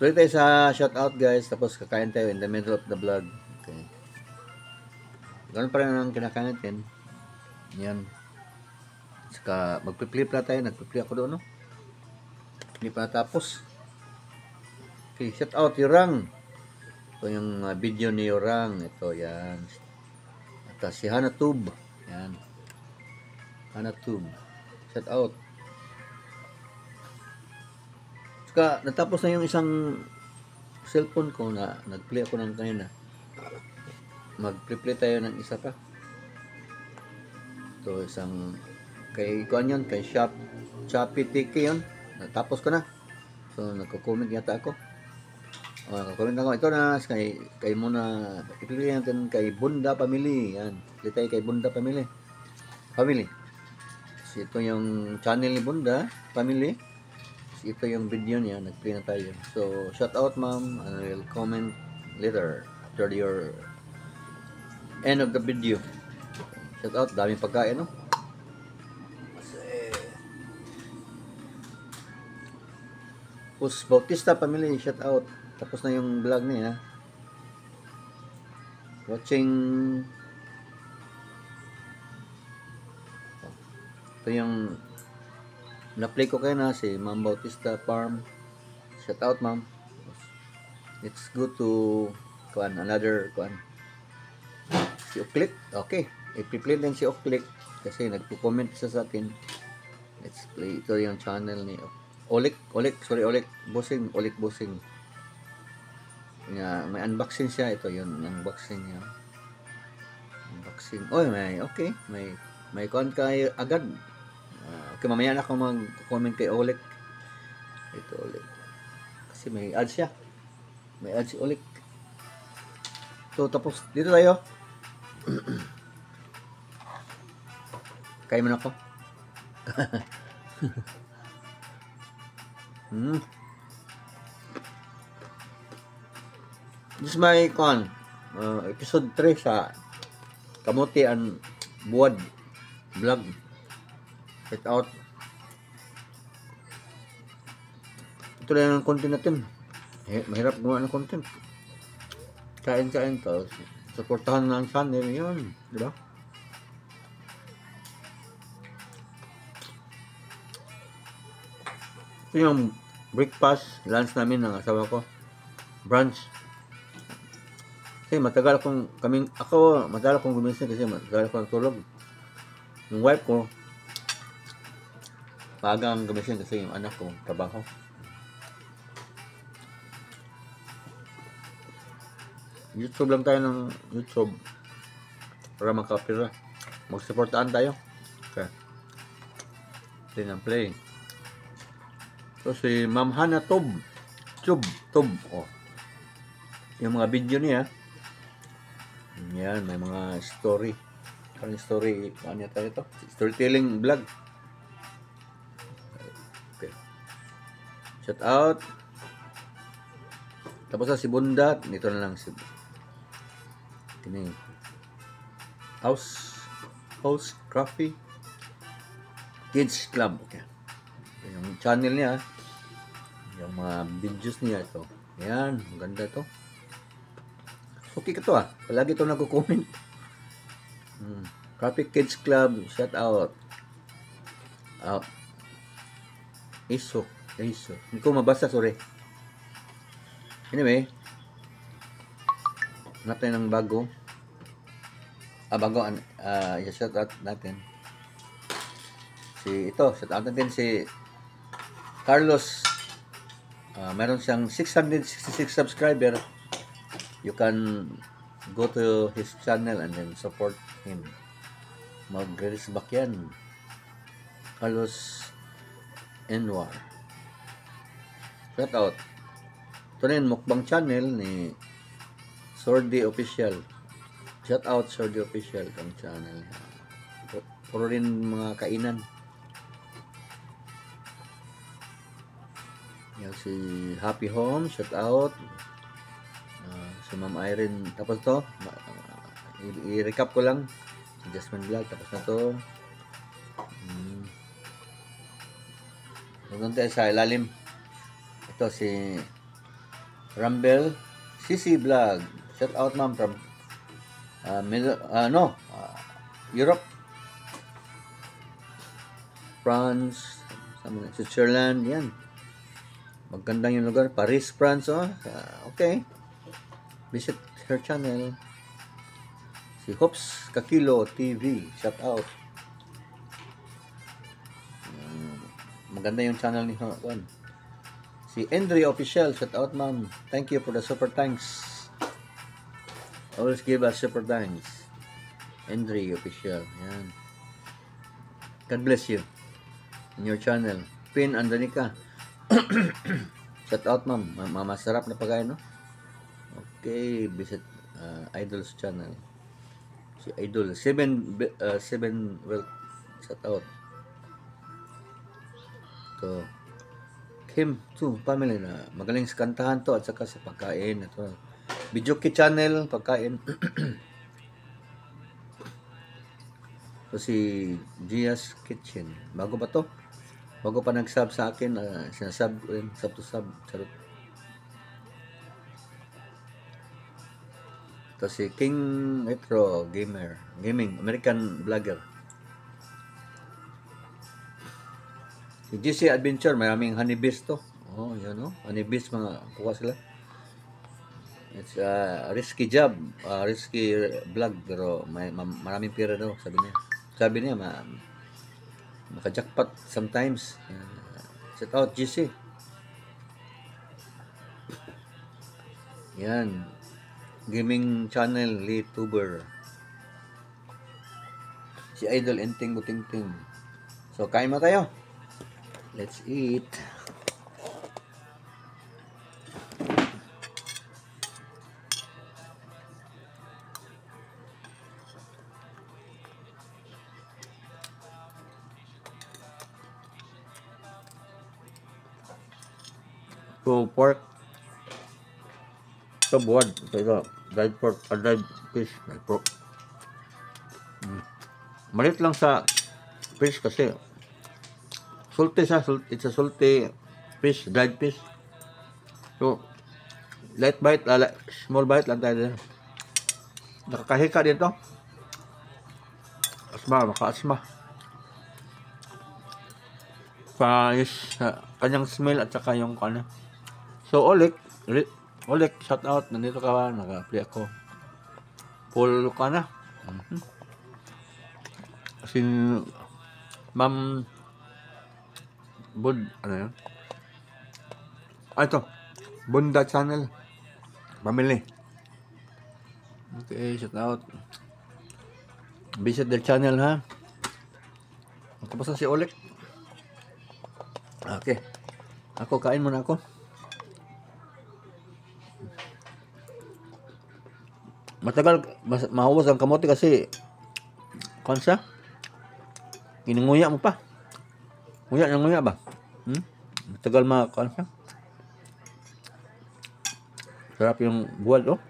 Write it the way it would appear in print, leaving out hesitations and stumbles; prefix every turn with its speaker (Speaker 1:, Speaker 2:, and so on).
Speaker 1: Tuloy tayo sa shoutout guys, tapos kakain tayo in the middle of the vlog. Okay. Ganun pa rin ang kinakain natin. Yan. Saka magpi-flip na tayo, nagpi-flip ako doon, no? Hindi pa natapos. Okay, shoutout Yorang. Ito yung video ni Yorang. Ito, yan. At si Hanatube. Yan. Hanatube. Shoutout. Saka natapos na yung isang cellphone ko na nag-play ako ng kanina. Mag-play tayo ng isa pa. Ito isang kay kuan yun, kay Shopee TK yun. Natapos ko na. So nagko-comment yata ako. Nagko-comment ako. Ito na kay muna i-play natin kay Bunda Family. Yan. Play tayo kay Bunda Family. So, ito yung channel ni Bunda Family. Ito yung video niya, nag-play na tayo. So, shout out ma'am, and I will comment later after your end of the video. Shout out, daming pagkain, no? Pus Bautista Family, shout out. Tapos na yung vlog niya. Watching. Ito yung na-play ko kayo na si Ma'am Bautista Farm. Shout out ma'am. It's good to another si Oklik. Okay. I-play din si Oklik kasi nagpo-comment siya sa akin. Let's play. Ito yung channel ni Olik Bossing. May unboxing siya. Ito yun, unboxing niya. Unboxing. Okay. May kuan kay agad. Okay, mamaya na ako mag-comment kay Olik. Ito Olik. Kasi may ads siya. May ads si Olik. So, tapos, dito tayo. Kaya mo na ako. This is my episode 3 sa Kamuti and Buwad vlog. Check out. Ito lang ang content natin. Mahirap gumawa ng content. Kain to. Supportahan ng channel yun. Diba? Ito yung breakfast, lunch namin ng asawa ko. Brunch. Kasi matagal akong gumising kasi matagal akong tulog. Yung wife ko, maagang gumising kasi yung anak ko, trabaho. YouTube lang tayo ng YouTube para makapira. Mag-supportaan tayo. Okay. Play ng play. So si Ma'am Hana Tub. Oh. Yung mga video niya. Yan, may mga story. Parang story, ano tayo ito? Storytelling vlog. Okay. Shout out. Tapos na si Bunda, dito na lang si House Coffee Kids Club. Okay. Yung channel niya, yung mga videos niya ito. Ayan, maganda ito. Okay ka to palagi ito nagko-comment. Coffee Kids Club, shout out. Iso. Hindi ko mabasa, sorry. Anyway, natin ng bago. Shout out natin. Shout out natin si Carlos. Meron siyang 666 subscriber. You can go to his channel and then support him. Mag-release back yan. Carlos Enwar. Shout out. Ito na yung mukbang channel ni Sordi Official. Shout out Sordi Official ang channel. Puro rin mga kainan. Yan si Happy Home, shout out. Si Ma'am Irene. Tapos to, i-recap ko lang. Adjustment vlog, tapos na to. Doon tayo sa ilalim. Ito si Rumble, CC Vlog. Shout out ma'am from Europe, France, Switzerland, yan. Magandang yung lugar. Paris, France, oh. Okay. Visit her channel. Si Hops Kakilo TV. Shout out. Maganda yung channel ni Juan. Si Andre Official. Shout out, ma'am. Thank you for the super thanks. Always give us super thanks. Andre Official. Yan. God bless you. In your channel. Pin Andanica. Shout out, ma'am. Masarap na pagkain, no? Okay. Visit Idol's channel. Si Idol. 7 well, shout out. To Kim too, family na magaling sa kantahan to at saka sa pagkain. Ito. Video Kit channel, pagkain. So si Gia's Kitchen. Bago pa to? Bago pa nag-sub sa akin, sinasub ko rin, sub to sub. Charot. Ito si King Retro Gaming, American vlogger. Si GC Adventure, maraming honeybees to. Oh, yan o. Honeybees, mga kuha sila. It's a risky job, risky vlog, pero maraming pera daw, sabi niya. Sabi niya, maka-jackpot sometimes. Shout out, GC. Yan. Gaming channel, YouTuber. Si Idol Enting Butingting. So, kain mo tayo. Let's eat. So, pork. Ito, buwad. Ito, dried pork. Dried fish. Dried pork. Malit lang sa fish kasi salty siya. It's a salty fish. Dried fish. So, light bite. Small bite lang tayo din. Nakakahika dito. Asma. Maka-asma. Kanyang smell at saka yung ano. So, Olik, shout out. Nandito ka, naka-play ako. Full ka na. Kasi, Ma'am Bud, ano yun? Ito. Bunda channel. Family. Okay, shout out. Visit their channel, ha? Tapos na si Olik. Okay. Ako, kain muna ako. Matagal, mahubos ang kamote kasi konsa, inunguya mo pa. Nguya ba? Matagal konsa. Sarap yung buwad, oh.